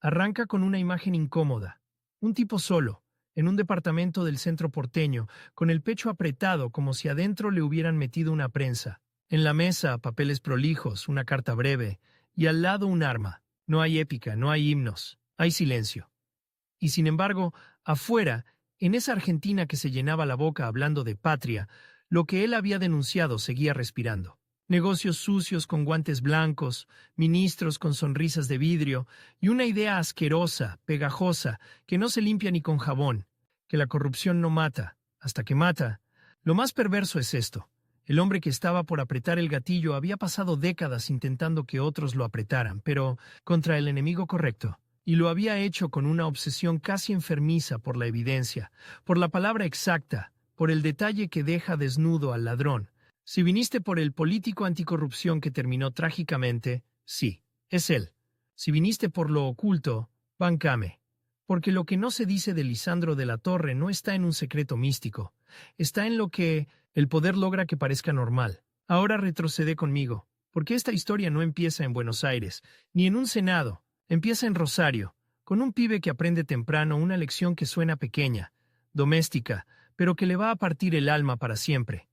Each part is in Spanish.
Arranca con una imagen incómoda. Un tipo solo, en un departamento del centro porteño, con el pecho apretado como si adentro le hubieran metido una prensa. En la mesa, papeles prolijos, una carta breve, y al lado un arma. No hay épica, no hay himnos, hay silencio. Y sin embargo, afuera, en esa Argentina que se llenaba la boca hablando de patria, lo que él había denunciado seguía respirando. Negocios sucios con guantes blancos, ministros con sonrisas de vidrio y una idea asquerosa, pegajosa, que no se limpia ni con jabón, que la corrupción no mata, hasta que mata. Lo más perverso es esto. El hombre que estaba por apretar el gatillo había pasado décadas intentando que otros lo apretaran, pero contra el enemigo correcto. Y lo había hecho con una obsesión casi enfermiza por la evidencia, por la palabra exacta, por el detalle que deja desnudo al ladrón. Si viniste por el político anticorrupción que terminó trágicamente, sí, es él. Si viniste por lo oculto, bancame. Porque lo que no se dice de Lisandro de la Torre no está en un secreto místico. Está en lo que el poder logra que parezca normal. Ahora retrocede conmigo, porque esta historia no empieza en Buenos Aires, ni en un senado. Empieza en Rosario, con un pibe que aprende temprano una lección que suena pequeña, doméstica, pero que le va a partir el alma para siempre.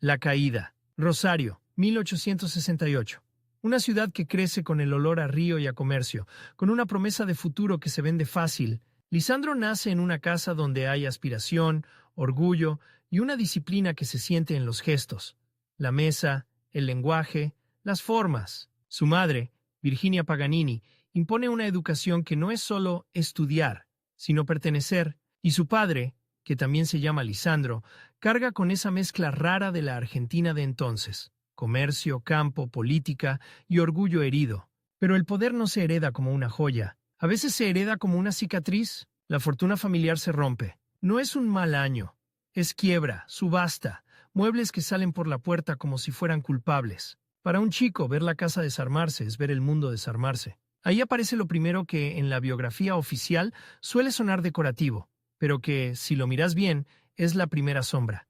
La caída. Rosario, 1868. Una ciudad que crece con el olor a río y a comercio, con una promesa de futuro que se vende fácil. Lisandro nace en una casa donde hay aspiración, orgullo y una disciplina que se siente en los gestos. La mesa, el lenguaje, las formas. Su madre, Virginia Paganini, impone una educación que no es solo estudiar, sino pertenecer, y su padre, que también se llama Lisandro, carga con esa mezcla rara de la Argentina de entonces, comercio, campo, política y orgullo herido. Pero el poder no se hereda como una joya, a veces se hereda como una cicatriz. La fortuna familiar se rompe. No es un mal año, es quiebra, subasta, muebles que salen por la puerta como si fueran culpables. Para un chico, ver la casa desarmarse es ver el mundo desarmarse. Ahí aparece lo primero que en la biografía oficial suele sonar decorativo, pero que, si lo miras bien, es la primera sombra.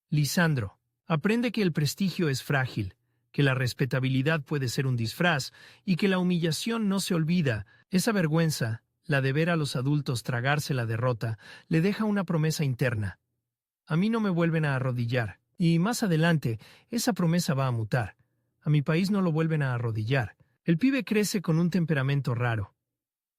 Lisandro aprende que el prestigio es frágil, que la respetabilidad puede ser un disfraz y que la humillación no se olvida. Esa vergüenza, la de ver a los adultos tragarse la derrota, le deja una promesa interna. A mí no me vuelven a arrodillar, y más adelante, esa promesa va a mutar. A mi país no lo vuelven a arrodillar. El pibe crece con un temperamento raro.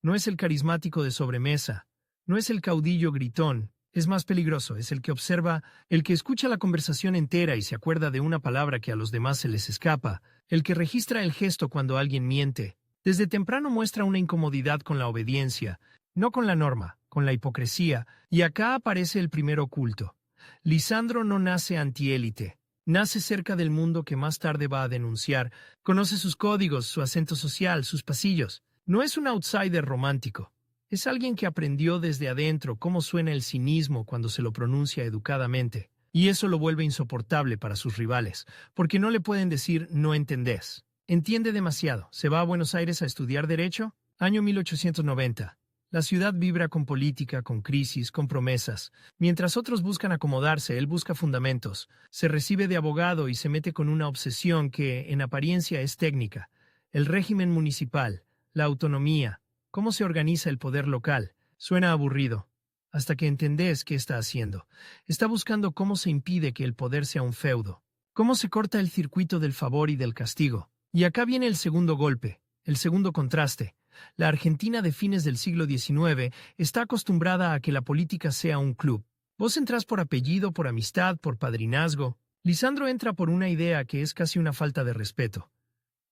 No es el carismático de sobremesa, no es el caudillo gritón, es más peligroso, es el que observa, el que escucha la conversación entera y se acuerda de una palabra que a los demás se les escapa, el que registra el gesto cuando alguien miente. Desde temprano muestra una incomodidad con la obediencia, no con la norma, con la hipocresía, y acá aparece el primer oculto. Lisandro no nace antiélite. Nace cerca del mundo que más tarde va a denunciar, conoce sus códigos, su acento social, sus pasillos. No es un outsider romántico. Es alguien que aprendió desde adentro cómo suena el cinismo cuando se lo pronuncia educadamente. Y eso lo vuelve insoportable para sus rivales, porque no le pueden decir no entendés. Entiende demasiado. ¿Se va a Buenos Aires a estudiar Derecho? Año 1890. La ciudad vibra con política, con crisis, con promesas. Mientras otros buscan acomodarse, él busca fundamentos. Se recibe de abogado y se mete con una obsesión que, en apariencia, es técnica. El régimen municipal, la autonomía, cómo se organiza el poder local. Suena aburrido. Hasta que entendés qué está haciendo. Está buscando cómo se impide que el poder sea un feudo. Cómo se corta el circuito del favor y del castigo. Y acá viene el segundo golpe, el segundo contraste. La Argentina de fines del siglo XIX está acostumbrada a que la política sea un club. Vos entrás por apellido, por amistad, por padrinazgo. Lisandro entra por una idea que es casi una falta de respeto.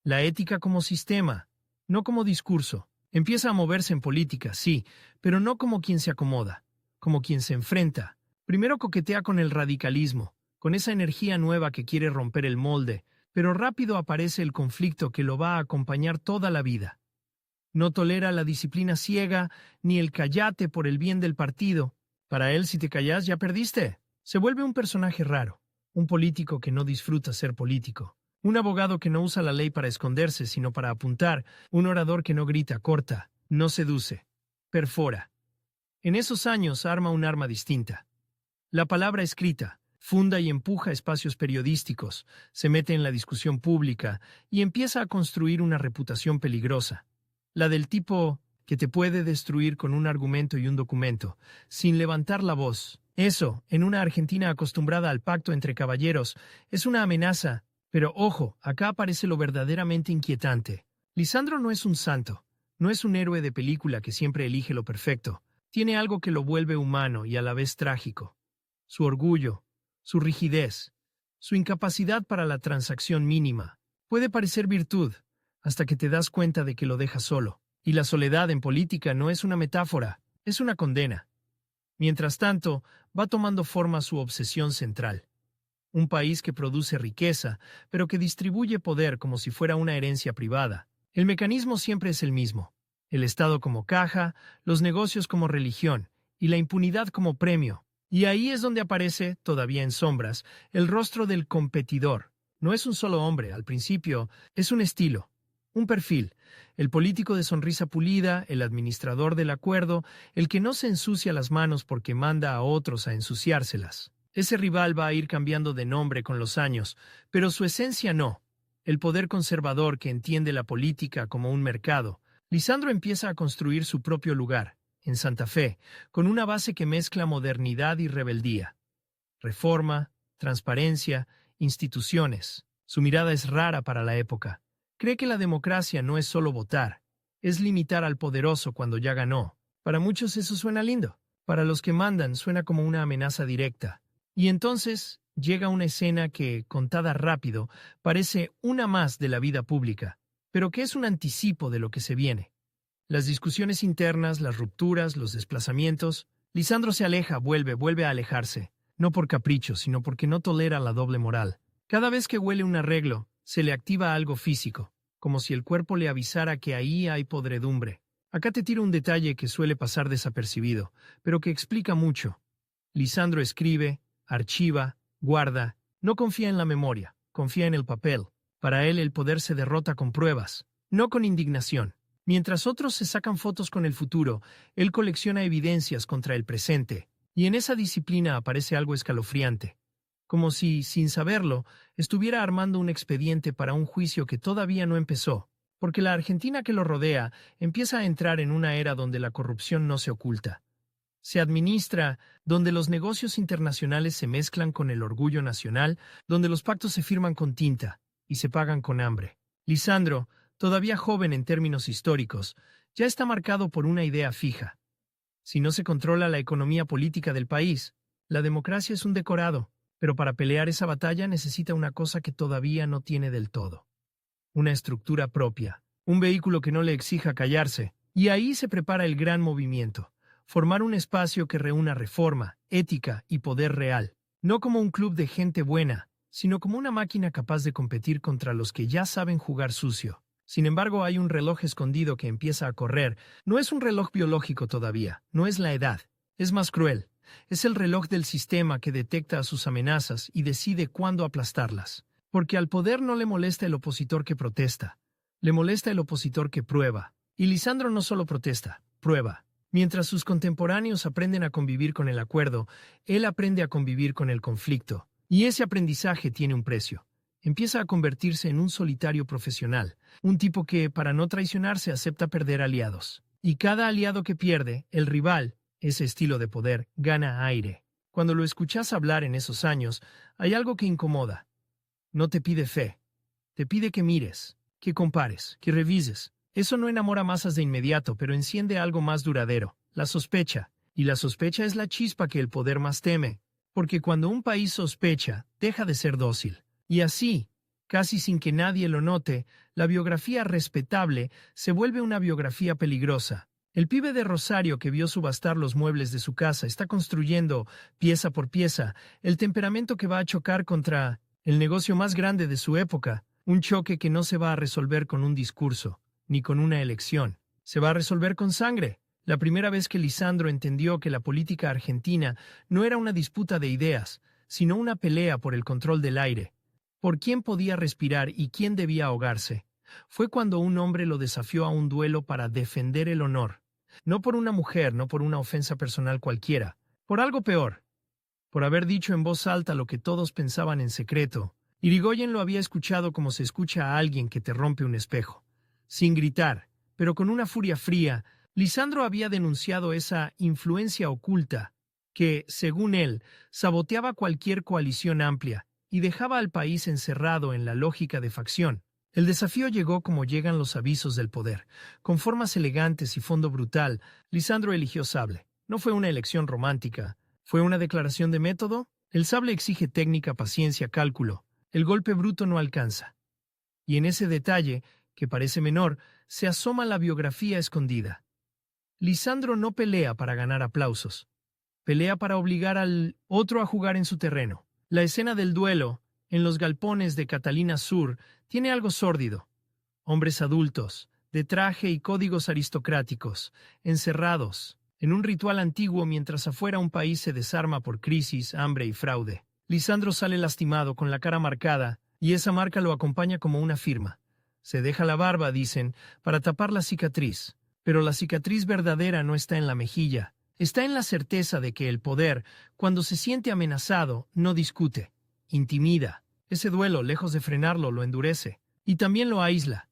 La ética como sistema, no como discurso. Empieza a moverse en política, sí, pero no como quien se acomoda, como quien se enfrenta. Primero coquetea con el radicalismo, con esa energía nueva que quiere romper el molde, pero rápido aparece el conflicto que lo va a acompañar toda la vida. No tolera la disciplina ciega, ni el callate por el bien del partido. Para él, si te callás, ya perdiste. Se vuelve un personaje raro, un político que no disfruta ser político, un abogado que no usa la ley para esconderse, sino para apuntar, un orador que no grita, corta, no seduce, perfora. En esos años arma un arma distinta. La palabra escrita. Funda y empuja espacios periodísticos, se mete en la discusión pública y empieza a construir una reputación peligrosa. La del tipo que te puede destruir con un argumento y un documento, sin levantar la voz. Eso, en una Argentina acostumbrada al pacto entre caballeros, es una amenaza, pero ojo, acá aparece lo verdaderamente inquietante. Lisandro no es un santo, no es un héroe de película que siempre elige lo perfecto. Tiene algo que lo vuelve humano y a la vez trágico. Su orgullo, su rigidez, su incapacidad para la transacción mínima. Puede parecer virtud, hasta que te das cuenta de que lo deja solo. Y la soledad en política no es una metáfora, es una condena. Mientras tanto, va tomando forma su obsesión central. Un país que produce riqueza, pero que distribuye poder como si fuera una herencia privada. El mecanismo siempre es el mismo. El Estado como caja, los negocios como religión, y la impunidad como premio. Y ahí es donde aparece, todavía en sombras, el rostro del competidor. No es un solo hombre, al principio, es un estilo. Un perfil, el político de sonrisa pulida, el administrador del acuerdo, el que no se ensucia las manos porque manda a otros a ensuciárselas. Ese rival va a ir cambiando de nombre con los años, pero su esencia no. El poder conservador que entiende la política como un mercado. Lisandro empieza a construir su propio lugar, en Santa Fe, con una base que mezcla modernidad y rebeldía. Reforma, transparencia, instituciones. Su mirada es rara para la época. Cree que la democracia no es solo votar, es limitar al poderoso cuando ya ganó. Para muchos eso suena lindo. Para los que mandan suena como una amenaza directa. Y entonces llega una escena que, contada rápido, parece una más de la vida pública, pero que es un anticipo de lo que se viene. Las discusiones internas, las rupturas, los desplazamientos. Lisandro se aleja, vuelve a alejarse. No por capricho, sino porque no tolera la doble moral. Cada vez que huele un arreglo, se le activa algo físico, como si el cuerpo le avisara que ahí hay podredumbre. Acá te tiro un detalle que suele pasar desapercibido, pero que explica mucho. Lisandro escribe, archiva, guarda, no confía en la memoria, confía en el papel. Para él el poder se derrota con pruebas, no con indignación. Mientras otros se sacan fotos con el futuro, él colecciona evidencias contra el presente, y en esa disciplina aparece algo escalofriante. Como si, sin saberlo, estuviera armando un expediente para un juicio que todavía no empezó, porque la Argentina que lo rodea empieza a entrar en una era donde la corrupción no se oculta. Se administra, donde los negocios internacionales se mezclan con el orgullo nacional, donde los pactos se firman con tinta y se pagan con hambre. Lisandro, todavía joven en términos históricos, ya está marcado por una idea fija. Si no se controla la economía política del país, la democracia es un decorado. Pero para pelear esa batalla necesita una cosa que todavía no tiene del todo. Una estructura propia, un vehículo que no le exija callarse. Y ahí se prepara el gran movimiento, formar un espacio que reúna reforma, ética y poder real. No como un club de gente buena, sino como una máquina capaz de competir contra los que ya saben jugar sucio. Sin embargo, hay un reloj escondido que empieza a correr. No es un reloj biológico todavía, no es la edad, es más cruel. Es el reloj del sistema que detecta a sus amenazas y decide cuándo aplastarlas. Porque al poder no le molesta el opositor que protesta, le molesta el opositor que prueba. Y Lisandro no solo protesta, prueba. Mientras sus contemporáneos aprenden a convivir con el acuerdo, él aprende a convivir con el conflicto. Y ese aprendizaje tiene un precio. Empieza a convertirse en un solitario profesional, un tipo que, para no traicionarse, acepta perder aliados. Y cada aliado que pierde, el rival, ese estilo de poder, gana aire. Cuando lo escuchas hablar en esos años, hay algo que incomoda. No te pide fe. Te pide que mires, que compares, que revises. Eso no enamora masas de inmediato, pero enciende algo más duradero, la sospecha. Y la sospecha es la chispa que el poder más teme. Porque cuando un país sospecha, deja de ser dócil. Y así, casi sin que nadie lo note, la biografía respetable se vuelve una biografía peligrosa. El pibe de Rosario que vio subastar los muebles de su casa está construyendo, pieza por pieza, el temperamento que va a chocar contra el negocio más grande de su época, un choque que no se va a resolver con un discurso, ni con una elección. Se va a resolver con sangre. La primera vez que Lisandro entendió que la política argentina no era una disputa de ideas, sino una pelea por el control del aire, por quién podía respirar y quién debía ahogarse, fue cuando un hombre lo desafió a un duelo para defender el honor. No por una mujer, no por una ofensa personal cualquiera, por algo peor. Por haber dicho en voz alta lo que todos pensaban en secreto. Irigoyen lo había escuchado como se escucha a alguien que te rompe un espejo. Sin gritar, pero con una furia fría, Lisandro había denunciado esa influencia oculta que, según él, saboteaba cualquier coalición amplia y dejaba al país encerrado en la lógica de facción. El desafío llegó como llegan los avisos del poder. Con formas elegantes y fondo brutal, Lisandro eligió sable. No fue una elección romántica. ¿Fue una declaración de método? El sable exige técnica, paciencia, cálculo. El golpe bruto no alcanza. Y en ese detalle, que parece menor, se asoma la biografía escondida. Lisandro no pelea para ganar aplausos. Pelea para obligar al otro a jugar en su terreno. La escena del duelo, en los galpones de Catalina Sur, tiene algo sórdido. Hombres adultos, de traje y códigos aristocráticos, encerrados, en un ritual antiguo mientras afuera un país se desarma por crisis, hambre y fraude. Lisandro sale lastimado, con la cara marcada, y esa marca lo acompaña como una firma. Se deja la barba, dicen, para tapar la cicatriz. Pero la cicatriz verdadera no está en la mejilla. Está en la certeza de que el poder, cuando se siente amenazado, no discute, intimida. Ese duelo, lejos de frenarlo, lo endurece. Y también lo aísla.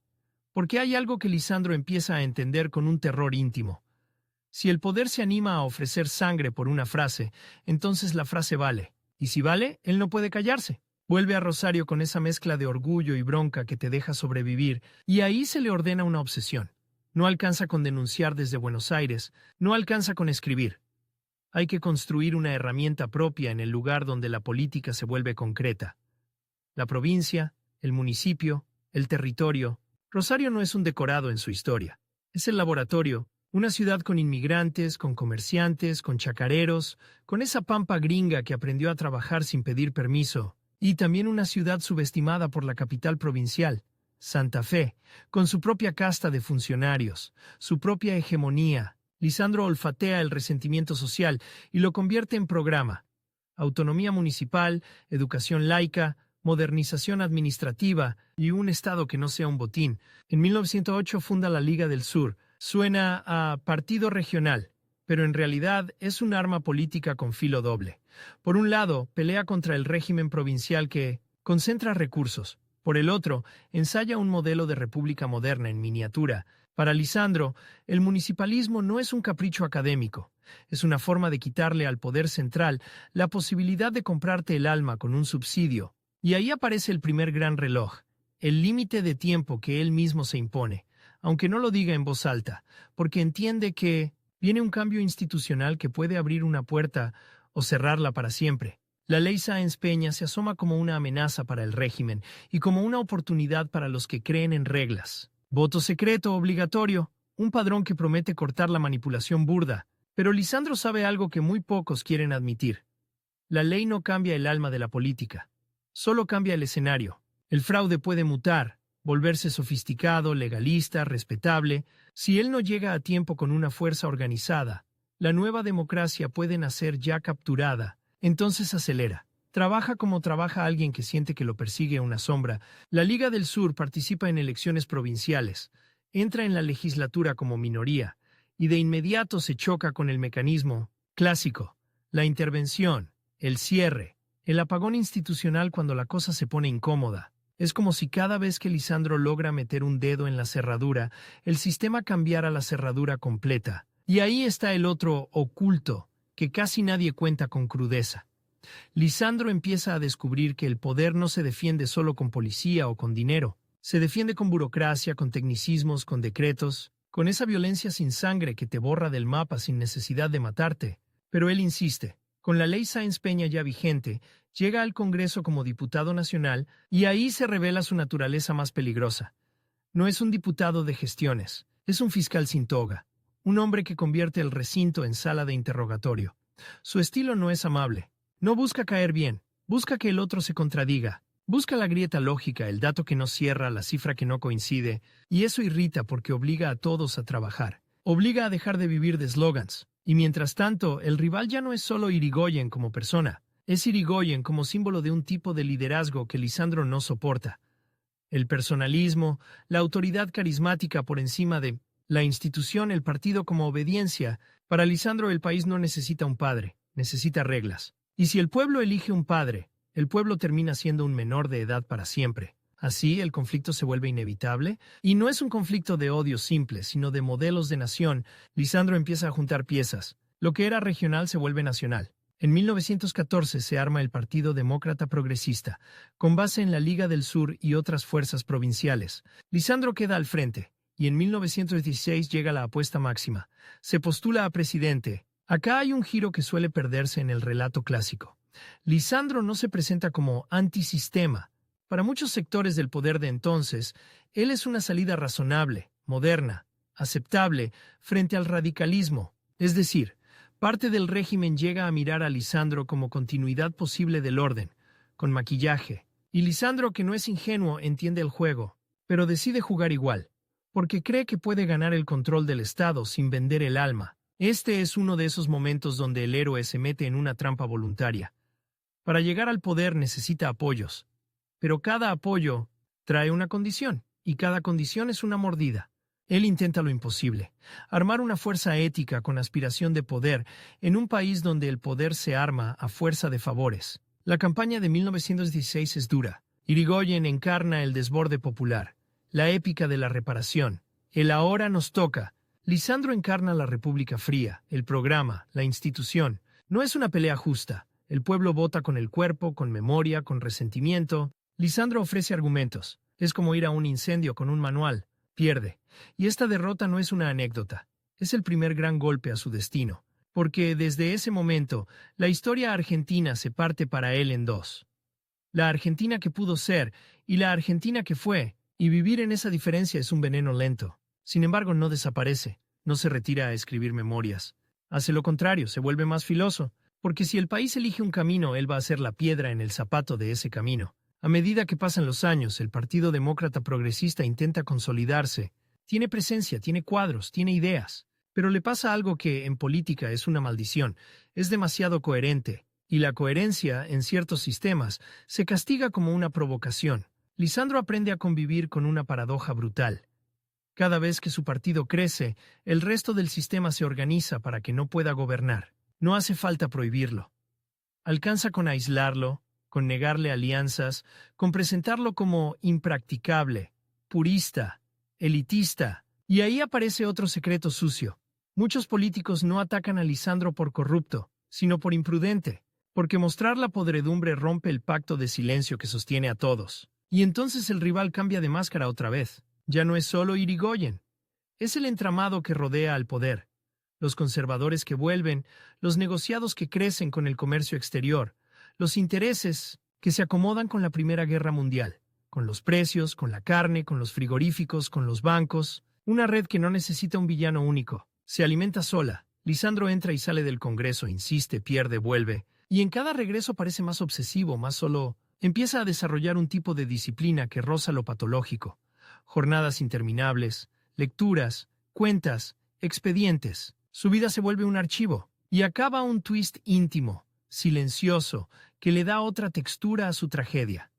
Porque hay algo que Lisandro empieza a entender con un terror íntimo. Si el poder se anima a ofrecer sangre por una frase, entonces la frase vale. Y si vale, él no puede callarse. Vuelve a Rosario con esa mezcla de orgullo y bronca que te deja sobrevivir, y ahí se le ordena una obsesión. No alcanza con denunciar desde Buenos Aires, no alcanza con escribir. Hay que construir una herramienta propia en el lugar donde la política se vuelve concreta. La provincia, el municipio, el territorio. Rosario no es un decorado en su historia. Es el laboratorio, una ciudad con inmigrantes, con comerciantes, con chacareros, con esa pampa gringa que aprendió a trabajar sin pedir permiso, y también una ciudad subestimada por la capital provincial, Santa Fe, con su propia casta de funcionarios, su propia hegemonía. Lisandro olfatea el resentimiento social y lo convierte en programa. Autonomía municipal, educación laica, modernización administrativa y un Estado que no sea un botín. En 1908 funda la Liga del Sur. Suena a partido regional, pero en realidad es un arma política con filo doble. Por un lado, pelea contra el régimen provincial que concentra recursos. Por el otro, ensaya un modelo de república moderna en miniatura. Para Lisandro, el municipalismo no es un capricho académico. Es una forma de quitarle al poder central la posibilidad de comprarte el alma con un subsidio. Y ahí aparece el primer gran reloj, el límite de tiempo que él mismo se impone, aunque no lo diga en voz alta, porque entiende que viene un cambio institucional que puede abrir una puerta o cerrarla para siempre. La ley Sáenz Peña se asoma como una amenaza para el régimen y como una oportunidad para los que creen en reglas. Voto secreto obligatorio, un padrón que promete cortar la manipulación burda. Pero Lisandro sabe algo que muy pocos quieren admitir. La ley no cambia el alma de la política, solo cambia el escenario. El fraude puede mutar, volverse sofisticado, legalista, respetable. Si él no llega a tiempo con una fuerza organizada, la nueva democracia puede nacer ya capturada. Entonces acelera. Trabaja como trabaja alguien que siente que lo persigue una sombra. La Liga del Sur participa en elecciones provinciales, entra en la legislatura como minoría, y de inmediato se choca con el mecanismo clásico, la intervención, el cierre, el apagón institucional cuando la cosa se pone incómoda. Es como si cada vez que Lisandro logra meter un dedo en la cerradura, el sistema cambiara la cerradura completa. Y ahí está el otro oculto, que casi nadie cuenta con crudeza. Lisandro empieza a descubrir que el poder no se defiende solo con policía o con dinero. Se defiende con burocracia, con tecnicismos, con decretos, con esa violencia sin sangre que te borra del mapa sin necesidad de matarte. Pero él insiste. Con la ley Sáenz Peña ya vigente, llega al Congreso como diputado nacional y ahí se revela su naturaleza más peligrosa. No es un diputado de gestiones, es un fiscal sin toga, un hombre que convierte el recinto en sala de interrogatorio. Su estilo no es amable. No busca caer bien, busca que el otro se contradiga. Busca la grieta lógica, el dato que no cierra, la cifra que no coincide, y eso irrita porque obliga a todos a trabajar. Obliga a dejar de vivir de eslogans. Y mientras tanto, el rival ya no es solo Irigoyen como persona, es Irigoyen como símbolo de un tipo de liderazgo que Lisandro no soporta. El personalismo, la autoridad carismática por encima de la institución, el partido como obediencia. Para Lisandro el país no necesita un padre, necesita reglas. Y si el pueblo elige un padre, el pueblo termina siendo un menor de edad para siempre. Así, el conflicto se vuelve inevitable, y no es un conflicto de odio simple, sino de modelos de nación. Lisandro empieza a juntar piezas. Lo que era regional se vuelve nacional. En 1914 se arma el Partido Demócrata Progresista, con base en la Liga del Sur y otras fuerzas provinciales. Lisandro queda al frente, y en 1916 llega la apuesta máxima. Se postula a presidente. Acá hay un giro que suele perderse en el relato clásico. Lisandro no se presenta como antisistema. Para muchos sectores del poder de entonces, él es una salida razonable, moderna, aceptable frente al radicalismo. Es decir, parte del régimen llega a mirar a Lisandro como continuidad posible del orden, con maquillaje. Y Lisandro, que no es ingenuo, entiende el juego, pero decide jugar igual, porque cree que puede ganar el control del Estado sin vender el alma. Este es uno de esos momentos donde el héroe se mete en una trampa voluntaria. Para llegar al poder necesita apoyos. Pero cada apoyo trae una condición, y cada condición es una mordida. Él intenta lo imposible, armar una fuerza ética con aspiración de poder en un país donde el poder se arma a fuerza de favores. La campaña de 1916 es dura. Irigoyen encarna el desborde popular, la épica de la reparación, el ahora nos toca. Lisandro encarna la República Fría, el programa, la institución. No es una pelea justa. El pueblo vota con el cuerpo, con memoria, con resentimiento. Lisandro ofrece argumentos. Es como ir a un incendio con un manual. Pierde. Y esta derrota no es una anécdota. Es el primer gran golpe a su destino. Porque desde ese momento, la historia argentina se parte para él en dos. La Argentina que pudo ser y la Argentina que fue. Y vivir en esa diferencia es un veneno lento. Sin embargo, no desaparece. No se retira a escribir memorias. Hace lo contrario, se vuelve más filoso. Porque si el país elige un camino, él va a ser la piedra en el zapato de ese camino. A medida que pasan los años, el Partido Demócrata Progresista intenta consolidarse. Tiene presencia, tiene cuadros, tiene ideas. Pero le pasa algo que, en política, es una maldición. Es demasiado coherente. Y la coherencia, en ciertos sistemas, se castiga como una provocación. Lisandro aprende a convivir con una paradoja brutal. Cada vez que su partido crece, el resto del sistema se organiza para que no pueda gobernar. No hace falta prohibirlo. Alcanza con aislarlo, con negarle alianzas, con presentarlo como impracticable, purista, elitista. Y ahí aparece otro secreto sucio. Muchos políticos no atacan a Lisandro por corrupto, sino por imprudente, porque mostrar la podredumbre rompe el pacto de silencio que sostiene a todos. Y entonces el rival cambia de máscara otra vez. Ya no es solo Irigoyen. Es el entramado que rodea al poder. Los conservadores que vuelven, los negociados que crecen con el comercio exterior, los intereses que se acomodan con la Primera Guerra Mundial, con los precios, con la carne, con los frigoríficos, con los bancos, una red que no necesita un villano único, se alimenta sola. Lisandro entra y sale del Congreso, insiste, pierde, vuelve, y en cada regreso parece más obsesivo, más solo. Empieza a desarrollar un tipo de disciplina que roza lo patológico. Jornadas interminables, lecturas, cuentas, expedientes. Su vida se vuelve un archivo, y acaba un twist íntimo, silencioso, que le da otra textura a su tragedia.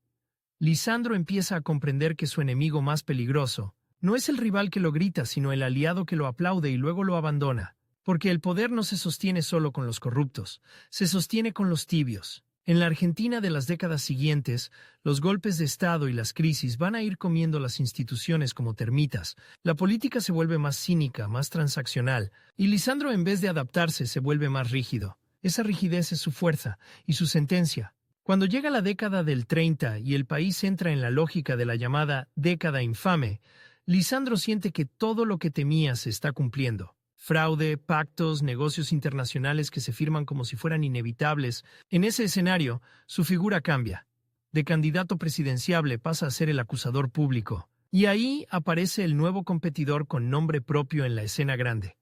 Lisandro empieza a comprender que su enemigo más peligroso no es el rival que lo grita, sino el aliado que lo aplaude y luego lo abandona. Porque el poder no se sostiene solo con los corruptos, se sostiene con los tibios. En la Argentina de las décadas siguientes, los golpes de Estado y las crisis van a ir comiendo las instituciones como termitas. La política se vuelve más cínica, más transaccional, y Lisandro, en vez de adaptarse, se vuelve más rígido. Esa rigidez es su fuerza y su sentencia. Cuando llega la década del 30 y el país entra en la lógica de la llamada década infame, Lisandro siente que todo lo que temía se está cumpliendo. Fraude, pactos, negocios internacionales que se firman como si fueran inevitables. En ese escenario, su figura cambia. De candidato presidenciable pasa a ser el acusador público. Y ahí aparece el nuevo competidor con nombre propio en la escena grande.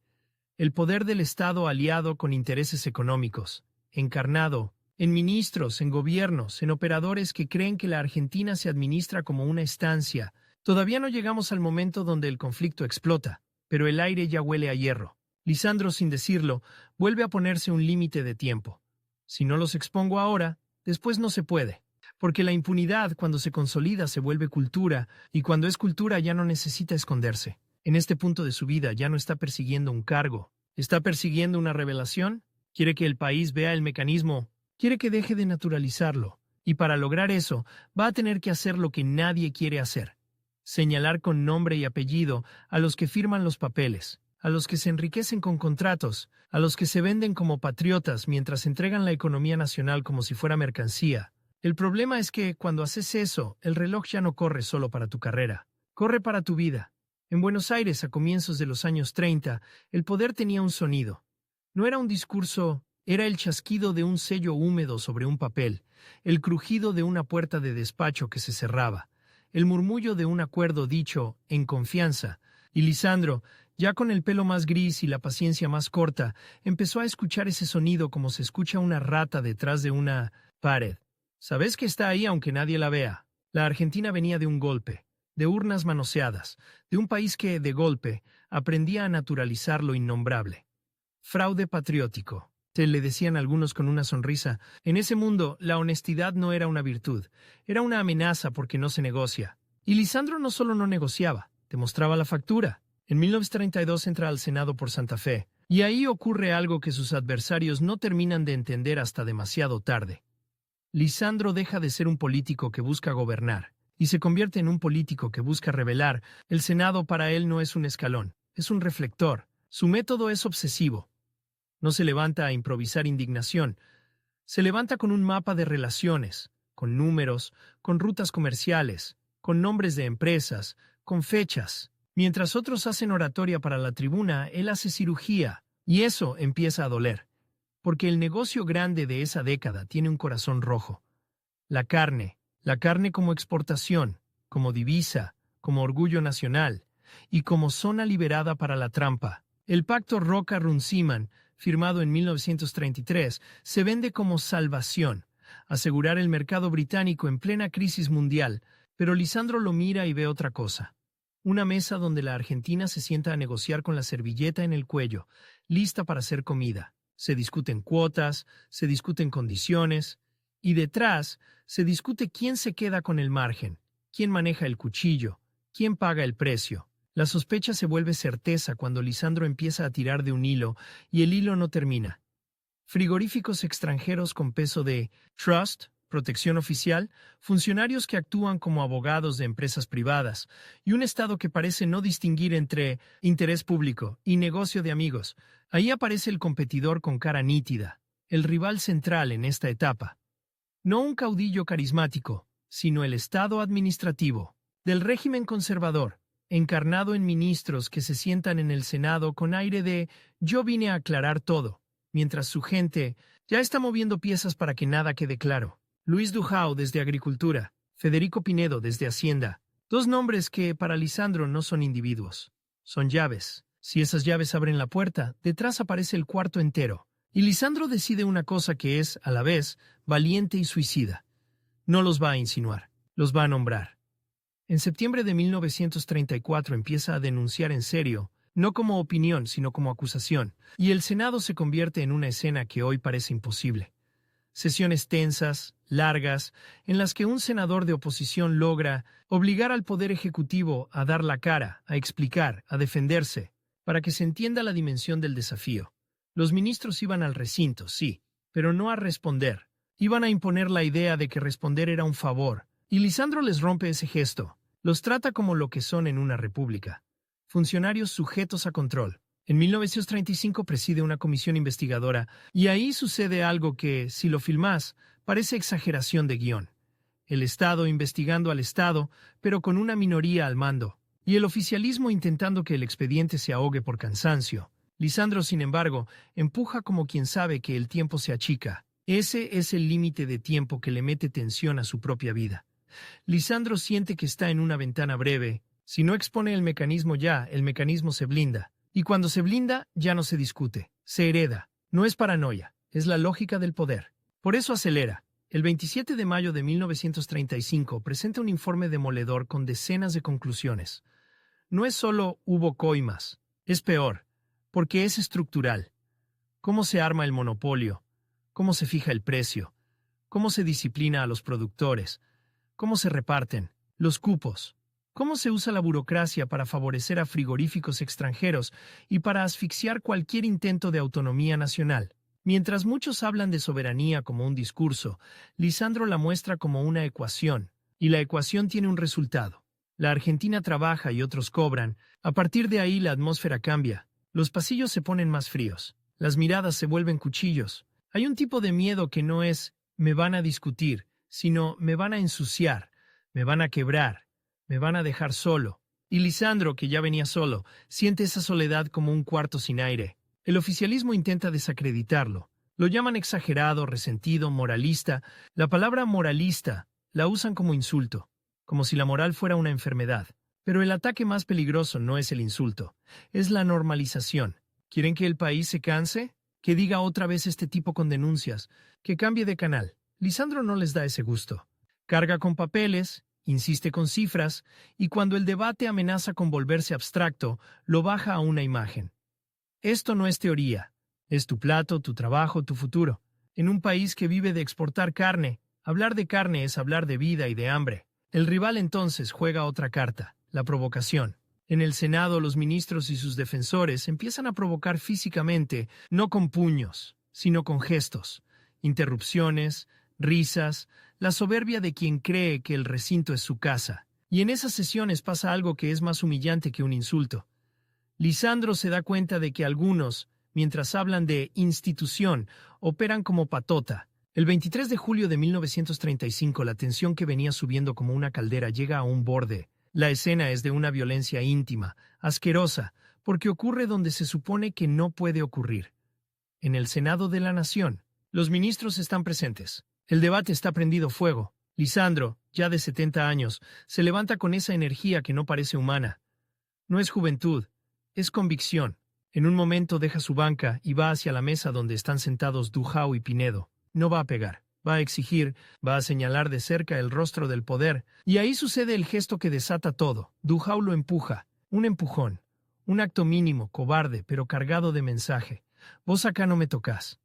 El poder del Estado aliado con intereses económicos, encarnado en ministros, en gobiernos, en operadores que creen que la Argentina se administra como una estancia. Todavía no llegamos al momento donde el conflicto explota. Pero el aire ya huele a hierro. Lisandro, sin decirlo, vuelve a ponerse un límite de tiempo. Si no los expongo ahora, después no se puede. Porque la impunidad, cuando se consolida, se vuelve cultura, y cuando es cultura ya no necesita esconderse. En este punto de su vida ya no está persiguiendo un cargo. ¿Está persiguiendo una revelación? Quiere que el país vea el mecanismo. Quiere que deje de naturalizarlo. Y para lograr eso, va a tener que hacer lo que nadie quiere hacer: señalar con nombre y apellido a los que firman los papeles, a los que se enriquecen con contratos, a los que se venden como patriotas mientras entregan la economía nacional como si fuera mercancía. El problema es que, cuando haces eso, el reloj ya no corre solo para tu carrera, corre para tu vida. En Buenos Aires, a comienzos de los años 30, el poder tenía un sonido. No era un discurso, era el chasquido de un sello húmedo sobre un papel, el crujido de una puerta de despacho que se cerraba, el murmullo de un acuerdo dicho en confianza. Y Lisandro, ya con el pelo más gris y la paciencia más corta, empezó a escuchar ese sonido como se escucha una rata detrás de una pared. Sabes que está ahí aunque nadie la vea. La Argentina venía de un golpe, de urnas manoseadas, de un país que, de golpe, aprendía a naturalizar lo innombrable. Fraude patriótico, se le decían algunos con una sonrisa. En ese mundo, la honestidad no era una virtud, era una amenaza porque no se negocia. Y Lisandro no solo no negociaba, te mostraba la factura. En 1932 entra al Senado por Santa Fe, y ahí ocurre algo que sus adversarios no terminan de entender hasta demasiado tarde. Lisandro deja de ser un político que busca gobernar, y se convierte en un político que busca revelar. El Senado para él no es un escalón, es un reflector. Su método es obsesivo. No se levanta a improvisar indignación, se levanta con un mapa de relaciones, con números, con rutas comerciales, con nombres de empresas, con fechas. Mientras otros hacen oratoria para la tribuna, él hace cirugía, y eso empieza a doler, porque el negocio grande de esa década tiene un corazón rojo. La carne como exportación, como divisa, como orgullo nacional, y como zona liberada para la trampa. El pacto Roca-Runciman, firmado en 1933, se vende como salvación, asegurar el mercado británico en plena crisis mundial, pero Lisandro lo mira y ve otra cosa. Una mesa donde la Argentina se sienta a negociar con la servilleta en el cuello, lista para hacer comida. Se discuten cuotas, se discuten condiciones, y detrás se discute quién se queda con el margen, quién maneja el cuchillo, quién paga el precio. La sospecha se vuelve certeza cuando Lisandro empieza a tirar de un hilo y el hilo no termina. Frigoríficos extranjeros con peso de trust, protección oficial, funcionarios que actúan como abogados de empresas privadas, y un Estado que parece no distinguir entre interés público y negocio de amigos. Ahí aparece el competidor con cara nítida, el rival central en esta etapa. No un caudillo carismático, sino el Estado administrativo, del régimen conservador, encarnado en ministros que se sientan en el Senado con aire de «yo vine a aclarar todo», mientras su gente ya está moviendo piezas para que nada quede claro. Luis Dujau desde Agricultura, Federico Pinedo desde Hacienda. Dos nombres que para Lisandro no son individuos, son llaves. Si esas llaves abren la puerta, detrás aparece el cuarto entero. Y Lisandro decide una cosa que es, a la vez, valiente y suicida. No los va a insinuar, los va a nombrar. En septiembre de 1934 empieza a denunciar en serio, no como opinión, sino como acusación, y el Senado se convierte en una escena que hoy parece imposible. Sesiones tensas, largas, en las que un senador de oposición logra obligar al Poder Ejecutivo a dar la cara, a explicar, a defenderse, para que se entienda la dimensión del desafío. Los ministros iban al recinto, sí, pero no a responder. Iban a imponer la idea de que responder era un favor, y Lisandro les rompe ese gesto. Los trata como lo que son en una república: funcionarios sujetos a control. En 1935 preside una comisión investigadora, y ahí sucede algo que, si lo filmás, parece exageración de guión. El Estado investigando al Estado, pero con una minoría al mando, y el oficialismo intentando que el expediente se ahogue por cansancio. Lisandro, sin embargo, empuja como quien sabe que el tiempo se achica. Ese es el límite de tiempo que le mete tensión a su propia vida. Lisandro siente que está en una ventana breve. Si no expone el mecanismo ya, el mecanismo se blinda. Y cuando se blinda, ya no se discute, se hereda. No es paranoia, es la lógica del poder. Por eso acelera. El 27 de mayo de 1935 presenta un informe demoledor con decenas de conclusiones. No es solo hubo coimas, es peor, porque es estructural. ¿Cómo se arma el monopolio? ¿Cómo se fija el precio? ¿Cómo se disciplina a los productores? ¿Cómo se reparten los cupos? ¿Cómo se usa la burocracia para favorecer a frigoríficos extranjeros y para asfixiar cualquier intento de autonomía nacional? Mientras muchos hablan de soberanía como un discurso, Lisandro la muestra como una ecuación, y la ecuación tiene un resultado. La Argentina trabaja y otros cobran. A partir de ahí la atmósfera cambia. Los pasillos se ponen más fríos. Las miradas se vuelven cuchillos. Hay un tipo de miedo que no es me van a discutir, sino me van a ensuciar, me van a quebrar, me van a dejar solo. Y Lisandro, que ya venía solo, siente esa soledad como un cuarto sin aire. El oficialismo intenta desacreditarlo. Lo llaman exagerado, resentido, moralista. La palabra moralista la usan como insulto, como si la moral fuera una enfermedad. Pero el ataque más peligroso no es el insulto, es la normalización. ¿Quieren que el país se canse? Que diga otra vez este tipo con denuncias, que cambie de canal. Lisandro no les da ese gusto. Carga con papeles, insiste con cifras, y cuando el debate amenaza con volverse abstracto, lo baja a una imagen. Esto no es teoría, es tu plato, tu trabajo, tu futuro. En un país que vive de exportar carne, hablar de carne es hablar de vida y de hambre. El rival entonces juega otra carta, la provocación. En el Senado, los ministros y sus defensores empiezan a provocar físicamente, no con puños, sino con gestos, interrupciones, risas, la soberbia de quien cree que el recinto es su casa. Y en esas sesiones pasa algo que es más humillante que un insulto. Lisandro se da cuenta de que algunos, mientras hablan de institución, operan como patota. El 23 de julio de 1935, la tensión que venía subiendo como una caldera llega a un borde. La escena es de una violencia íntima, asquerosa, porque ocurre donde se supone que no puede ocurrir. En el Senado de la Nación, los ministros están presentes. El debate está prendido fuego. Lisandro, ya de 70 años, se levanta con esa energía que no parece humana. No es juventud, es convicción. En un momento deja su banca y va hacia la mesa donde están sentados Dujau y Pinedo. No va a pegar, va a exigir, va a señalar de cerca el rostro del poder, y ahí sucede el gesto que desata todo. Dujau lo empuja, un empujón, un acto mínimo, cobarde, pero cargado de mensaje. Vos acá no me tocás.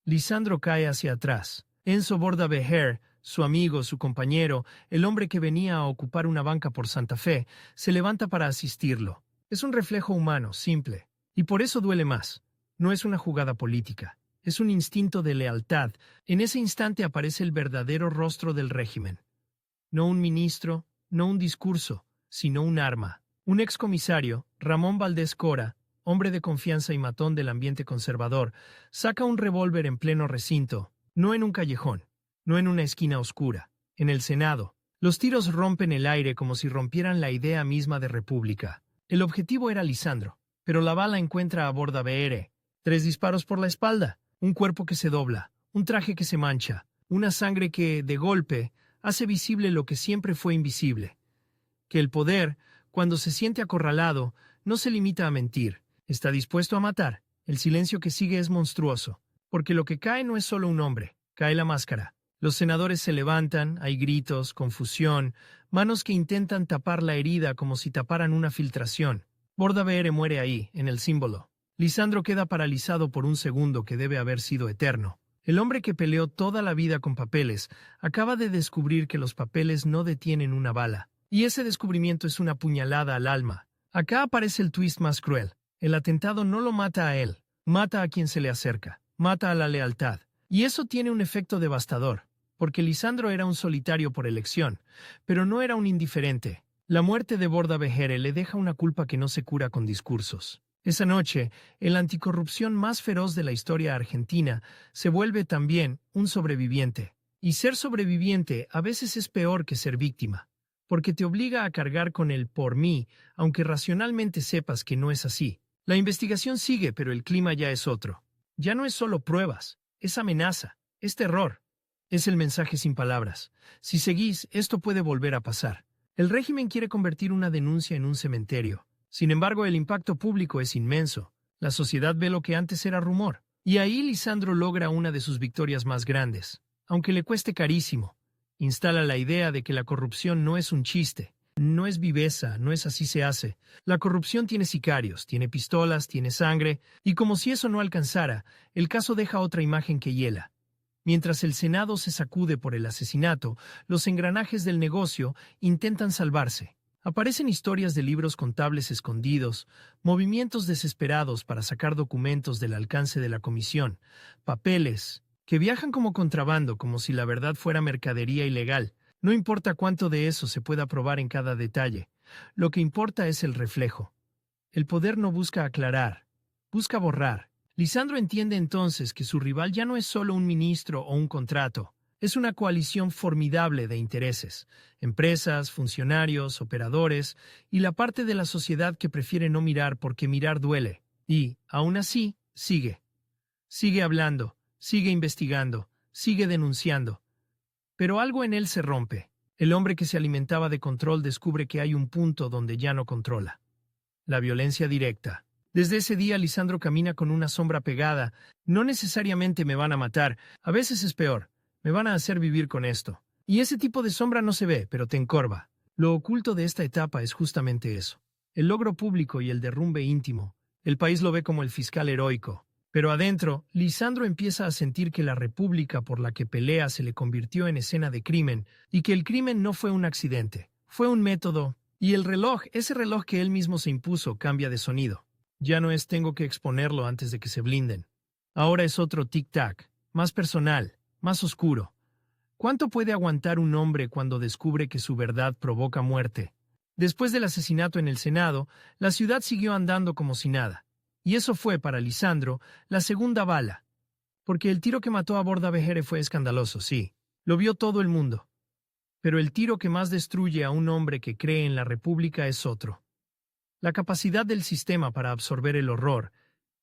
Lisandro cae hacia atrás. Enzo Bordaberry, su amigo, su compañero, el hombre que venía a ocupar una banca por Santa Fe, se levanta para asistirlo. Es un reflejo humano, simple, y por eso duele más. No es una jugada política. Es un instinto de lealtad. En ese instante aparece el verdadero rostro del régimen. No un ministro, no un discurso, sino un arma. Un excomisario, Ramón Valdés Cora, hombre de confianza y matón del ambiente conservador, saca un revólver en pleno recinto, no en un callejón, no en una esquina oscura, en el Senado. Los tiros rompen el aire como si rompieran la idea misma de república. El objetivo era Lisandro, pero la bala encuentra a Bordaberry. 3 disparos por la espalda. Un cuerpo que se dobla, un traje que se mancha, una sangre que, de golpe, hace visible lo que siempre fue invisible. Que el poder, cuando se siente acorralado, no se limita a mentir, está dispuesto a matar. El silencio que sigue es monstruoso, porque lo que cae no es solo un hombre, cae la máscara. Los senadores se levantan, hay gritos, confusión, manos que intentan tapar la herida como si taparan una filtración. Bordaberry muere ahí, en el símbolo. Lisandro queda paralizado por un segundo que debe haber sido eterno. El hombre que peleó toda la vida con papeles acaba de descubrir que los papeles no detienen una bala. Y ese descubrimiento es una puñalada al alma. Acá aparece el twist más cruel. El atentado no lo mata a él, mata a quien se le acerca, mata a la lealtad. Y eso tiene un efecto devastador, porque Lisandro era un solitario por elección, pero no era un indiferente. La muerte de Bordaberry le deja una culpa que no se cura con discursos. Esa noche, el anticorrupción más feroz de la historia argentina se vuelve también un sobreviviente. Y ser sobreviviente a veces es peor que ser víctima, porque te obliga a cargar con el por mí, aunque racionalmente sepas que no es así. La investigación sigue, pero el clima ya es otro. Ya no es solo pruebas, es amenaza, es terror. Es el mensaje sin palabras. Si seguís, esto puede volver a pasar. El régimen quiere convertir una denuncia en un cementerio. Sin embargo, el impacto público es inmenso. La sociedad ve lo que antes era rumor. Y ahí Lisandro logra una de sus victorias más grandes. Aunque le cueste carísimo, instala la idea de que la corrupción no es un chiste, no es viveza, no es así se hace. La corrupción tiene sicarios, tiene pistolas, tiene sangre, y como si eso no alcanzara, el caso deja otra imagen que hiela. Mientras el Senado se sacude por el asesinato, los engranajes del negocio intentan salvarse. Aparecen historias de libros contables escondidos, movimientos desesperados para sacar documentos del alcance de la comisión, papeles que viajan como contrabando, como si la verdad fuera mercadería ilegal. No importa cuánto de eso se pueda probar en cada detalle. Lo que importa es el reflejo. El poder no busca aclarar, busca borrar. Lisandro entiende entonces que su rival ya no es solo un ministro o un contrato. Es una coalición formidable de intereses, empresas, funcionarios, operadores y la parte de la sociedad que prefiere no mirar porque mirar duele. Y, aún así, sigue. Sigue hablando, sigue investigando, sigue denunciando. Pero algo en él se rompe. El hombre que se alimentaba de control descubre que hay un punto donde ya no controla. La violencia directa. Desde ese día Lisandro camina con una sombra pegada. No necesariamente me van a matar, a veces es peor. Me van a hacer vivir con esto. Y ese tipo de sombra no se ve, pero te encorva. Lo oculto de esta etapa es justamente eso. El logro público y el derrumbe íntimo. El país lo ve como el fiscal heroico. Pero adentro, Lisandro empieza a sentir que la república por la que pelea se le convirtió en escena de crimen, y que el crimen no fue un accidente, fue un método. Y el reloj, ese reloj que él mismo se impuso, cambia de sonido. Ya no es tengo que exponerlo antes de que se blinden. Ahora es otro tic-tac, más personal, más oscuro. ¿Cuánto puede aguantar un hombre cuando descubre que su verdad provoca muerte? Después del asesinato en el Senado, la ciudad siguió andando como si nada. Y eso fue, para Lisandro, la segunda bala. Porque el tiro que mató a Borda Vejere fue escandaloso, sí. Lo vio todo el mundo. Pero el tiro que más destruye a un hombre que cree en la República es otro. La capacidad del sistema para absorber el horror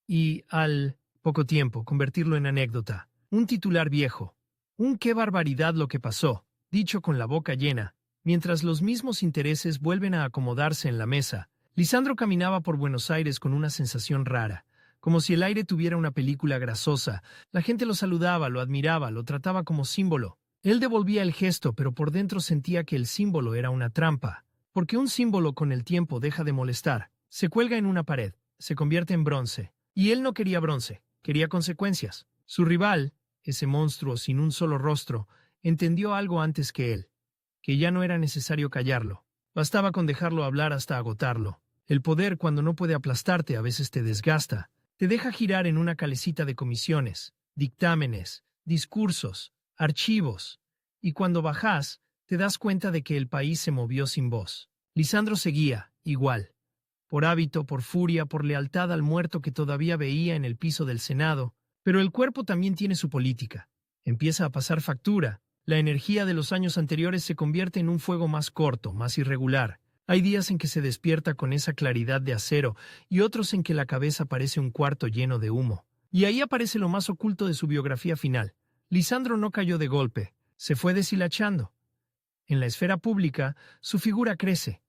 y, al poco tiempo, convertirlo en anécdota. Un titular viejo. Un qué barbaridad lo que pasó, dicho con la boca llena, mientras los mismos intereses vuelven a acomodarse en la mesa. Lisandro caminaba por Buenos Aires con una sensación rara, como si el aire tuviera una película grasosa. La gente lo saludaba, lo admiraba, lo trataba como símbolo. Él devolvía el gesto, pero por dentro sentía que el símbolo era una trampa. Porque un símbolo con el tiempo deja de molestar. Se cuelga en una pared, se convierte en bronce. Y él no quería bronce, quería consecuencias. Su rival, ese monstruo sin un solo rostro, entendió algo antes que él, que ya no era necesario callarlo. Bastaba con dejarlo hablar hasta agotarlo. El poder, cuando no puede aplastarte, a veces te desgasta. Te deja girar en una calecita de comisiones, dictámenes, discursos, archivos. Y cuando bajas, te das cuenta de que el país se movió sin voz. Lisandro seguía, igual. Por hábito, por furia, por lealtad al muerto que todavía veía en el piso del Senado. Pero el cuerpo también tiene su política. Empieza a pasar factura. La energía de los años anteriores se convierte en un fuego más corto, más irregular. Hay días en que se despierta con esa claridad de acero y otros en que la cabeza parece un cuarto lleno de humo. Y ahí aparece lo más oculto de su biografía final. Lisandro no cayó de golpe, se fue deshilachando. En la esfera pública, su figura crece.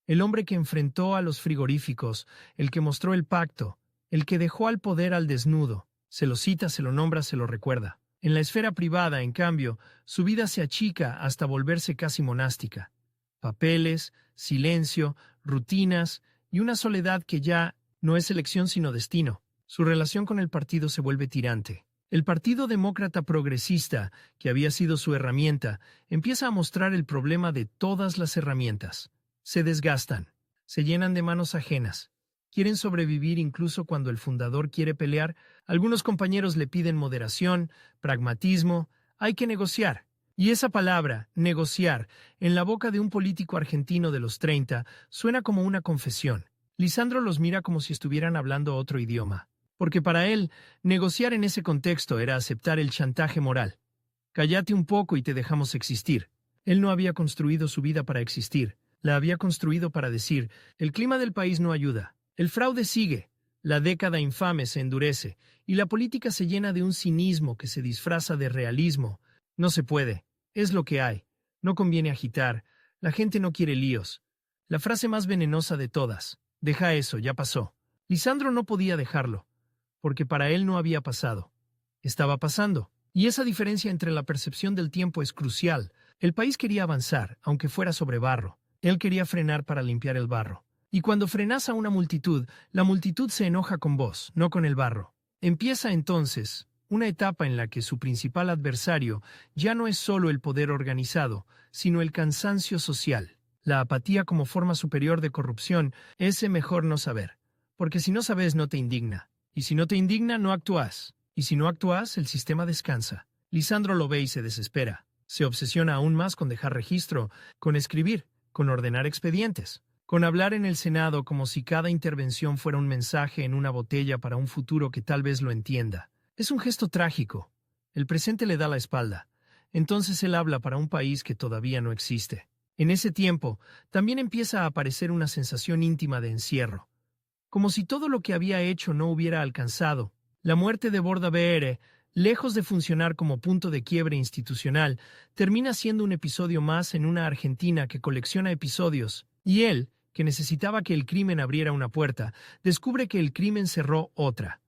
El hombre que enfrentó a los frigoríficos, el que mostró el pacto, el que dejó al poder al desnudo. Se lo cita, se lo nombra, se lo recuerda. En la esfera privada, en cambio, su vida se achica hasta volverse casi monástica. Papeles, silencio, rutinas y una soledad que ya no es elección sino destino. Su relación con el partido se vuelve tirante. El Partido Demócrata Progresista, que había sido su herramienta, empieza a mostrar el problema de todas las herramientas. Se desgastan, se llenan de manos ajenas. Quieren sobrevivir incluso cuando el fundador quiere pelear. Algunos compañeros le piden moderación, pragmatismo. Hay que negociar. Y esa palabra, negociar, en la boca de un político argentino de los 30, suena como una confesión. Lisandro los mira como si estuvieran hablando otro idioma. Porque para él, negociar en ese contexto era aceptar el chantaje moral. Cállate un poco y te dejamos existir. Él no había construido su vida para existir. La había construido para decir, el clima del país no ayuda. El fraude sigue, la década infame se endurece, y la política se llena de un cinismo que se disfraza de realismo. No se puede, es lo que hay, no conviene agitar, la gente no quiere líos. La frase más venenosa de todas, deja eso, ya pasó. Lisandro no podía dejarlo, porque para él no había pasado. Estaba pasando, y esa diferencia entre la percepción del tiempo es crucial. El país quería avanzar, aunque fuera sobre barro. Él quería frenar para limpiar el barro. Y cuando frenas a una multitud, la multitud se enoja con vos, no con el barro. Empieza entonces una etapa en la que su principal adversario ya no es solo el poder organizado, sino el cansancio social. La apatía como forma superior de corrupción es mejor no saber, porque si no sabes no te indigna, y si no te indigna no actúas, y si no actúas el sistema descansa. Lisandro lo ve y se desespera. Se obsesiona aún más con dejar registro, con escribir, con ordenar expedientes, con hablar en el Senado como si cada intervención fuera un mensaje en una botella para un futuro que tal vez lo entienda. Es un gesto trágico. El presente le da la espalda. Entonces él habla para un país que todavía no existe. En ese tiempo, también empieza a aparecer una sensación íntima de encierro, como si todo lo que había hecho no hubiera alcanzado. La muerte de Borda Bere, lejos de funcionar como punto de quiebre institucional, termina siendo un episodio más en una Argentina que colecciona episodios, y él, que necesitaba que el crimen abriera una puerta, descubre que el crimen cerró otra,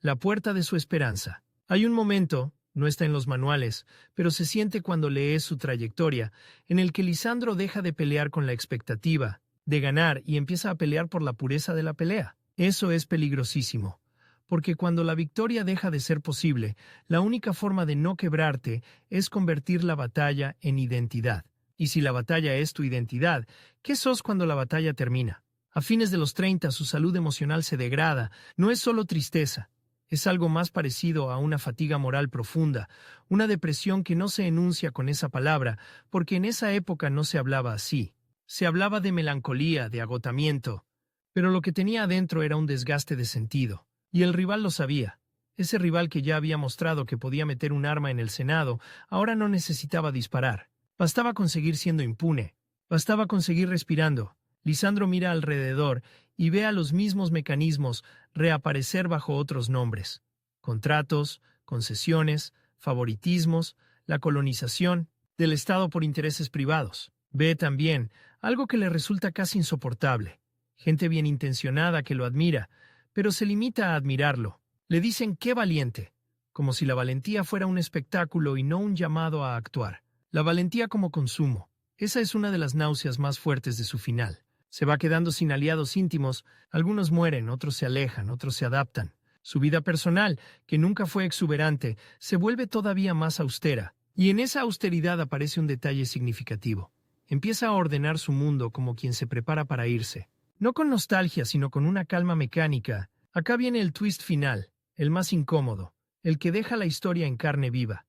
la puerta de su esperanza. Hay un momento, no está en los manuales, pero se siente cuando lees su trayectoria, en el que Lisandro deja de pelear con la expectativa de ganar y empieza a pelear por la pureza de la pelea. Eso es peligrosísimo, porque cuando la victoria deja de ser posible, la única forma de no quebrarte es convertir la batalla en identidad. Y si la batalla es tu identidad, ¿qué sos cuando la batalla termina? A fines de los 30 su salud emocional se degrada, no es solo tristeza. Es algo más parecido a una fatiga moral profunda, una depresión que no se enuncia con esa palabra, porque en esa época no se hablaba así. Se hablaba de melancolía, de agotamiento, pero lo que tenía adentro era un desgaste de sentido. Y el rival lo sabía. Ese rival que ya había mostrado que podía meter un arma en el Senado, ahora no necesitaba disparar. Bastaba con seguir siendo impune. Bastaba con seguir respirando. Lisandro mira alrededor y ve a los mismos mecanismos reaparecer bajo otros nombres. Contratos, concesiones, favoritismos, la colonización del Estado por intereses privados. Ve también algo que le resulta casi insoportable. Gente bien intencionada que lo admira, pero se limita a admirarlo. Le dicen ¡qué valiente!, como si la valentía fuera un espectáculo y no un llamado a actuar. La valentía como consumo. Esa es una de las náuseas más fuertes de su final. Se va quedando sin aliados íntimos, algunos mueren, otros se alejan, otros se adaptan. Su vida personal, que nunca fue exuberante, se vuelve todavía más austera, y en esa austeridad aparece un detalle significativo. Empieza a ordenar su mundo como quien se prepara para irse. No con nostalgia, sino con una calma mecánica. Acá viene el twist final, el más incómodo, el que deja la historia en carne viva.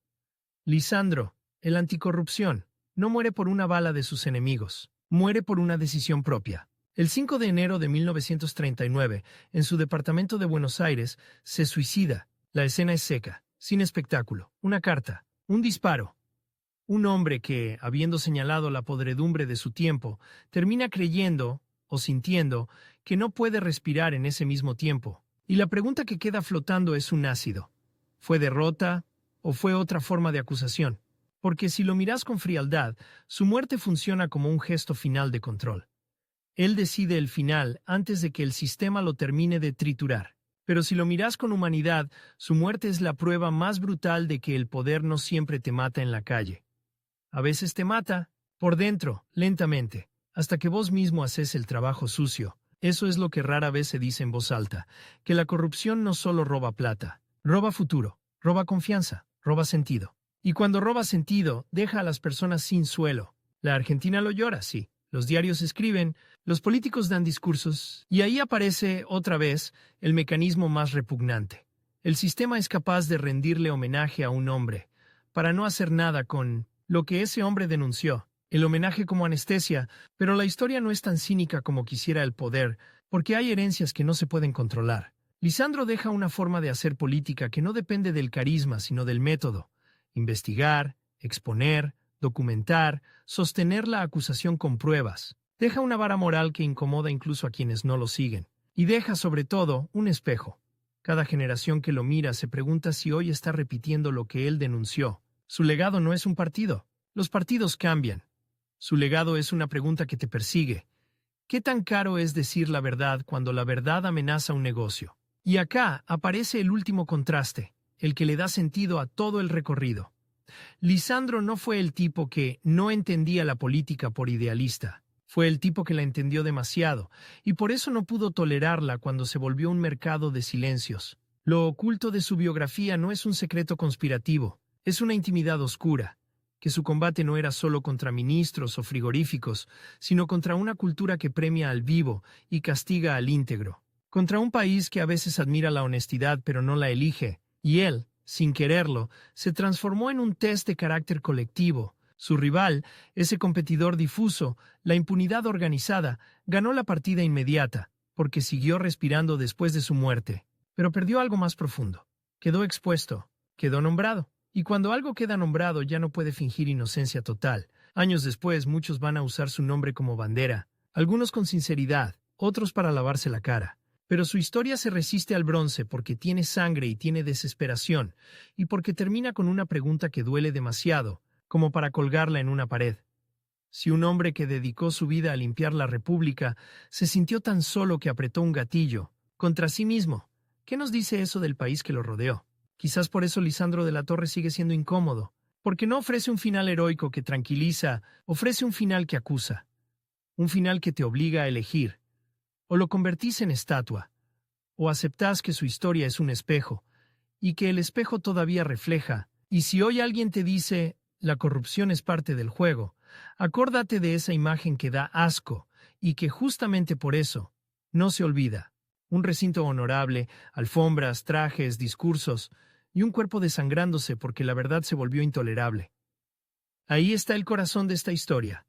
Lisandro, el anticorrupción, no muere por una bala de sus enemigos, muere por una decisión propia. El 5 de enero de 1939, en su departamento de Buenos Aires, se suicida. La escena es seca, sin espectáculo, una carta, un disparo. Un hombre que, habiendo señalado la podredumbre de su tiempo, termina creyendo o sintiendo que no puede respirar en ese mismo tiempo. Y la pregunta que queda flotando es un ácido. ¿Fue derrota o fue otra forma de acusación? Porque si lo miras con frialdad, su muerte funciona como un gesto final de control. Él decide el final antes de que el sistema lo termine de triturar. Pero si lo miras con humanidad, su muerte es la prueba más brutal de que el poder no siempre te mata en la calle. A veces te mata, por dentro, lentamente, hasta que vos mismo haces el trabajo sucio. Eso es lo que rara vez se dice en voz alta, que la corrupción no solo roba plata, roba futuro, roba confianza, roba sentido. Y cuando roba sentido, deja a las personas sin suelo. La Argentina lo llora, sí. Los diarios escriben, los políticos dan discursos, y ahí aparece, otra vez, el mecanismo más repugnante. El sistema es capaz de rendirle homenaje a un hombre, para no hacer nada con lo que ese hombre denunció. El homenaje como anestesia, pero la historia no es tan cínica como quisiera el poder, porque hay herencias que no se pueden controlar. Lisandro deja una forma de hacer política que no depende del carisma, sino del método. Investigar, exponer, documentar, sostener la acusación con pruebas. Deja una vara moral que incomoda incluso a quienes no lo siguen. Y deja, sobre todo, un espejo. Cada generación que lo mira se pregunta si hoy está repitiendo lo que él denunció. Su legado no es un partido. Los partidos cambian. Su legado es una pregunta que te persigue. ¿Qué tan caro es decir la verdad cuando la verdad amenaza un negocio? Y acá aparece el último contraste, el que le da sentido a todo el recorrido. Lisandro no fue el tipo que no entendía la política por idealista. Fue el tipo que la entendió demasiado, y por eso no pudo tolerarla cuando se volvió un mercado de silencios. Lo oculto de su biografía no es un secreto conspirativo, es una intimidad oscura. que su combate no era solo contra ministros o frigoríficos, sino contra una cultura que premia al vivo y castiga al íntegro, contra un país que a veces admira la honestidad pero no la elige, y él, sin quererlo, se transformó en un test de carácter colectivo. Su rival, ese competidor difuso, la impunidad organizada, ganó la partida inmediata, porque siguió respirando después de su muerte. Pero perdió algo más profundo. Quedó expuesto, quedó nombrado. Y cuando algo queda nombrado ya no puede fingir inocencia total. Años después muchos van a usar su nombre como bandera, algunos con sinceridad, otros para lavarse la cara. Pero su historia se resiste al bronce porque tiene sangre y tiene desesperación, y porque termina con una pregunta que duele demasiado, como para colgarla en una pared. Si un hombre que dedicó su vida a limpiar la República se sintió tan solo que apretó un gatillo, contra sí mismo, ¿qué nos dice eso del país que lo rodeó? Quizás por eso Lisandro de la Torre sigue siendo incómodo, porque no ofrece un final heroico que tranquiliza, ofrece un final que acusa, un final que te obliga a elegir. O lo convertís en estatua, o aceptás que su historia es un espejo, y que el espejo todavía refleja, y si hoy alguien te dice, la corrupción es parte del juego, acórdate de esa imagen que da asco, y que justamente por eso no se olvida. Un recinto honorable, alfombras, trajes, discursos, y un cuerpo desangrándose porque la verdad se volvió intolerable. Ahí está el corazón de esta historia.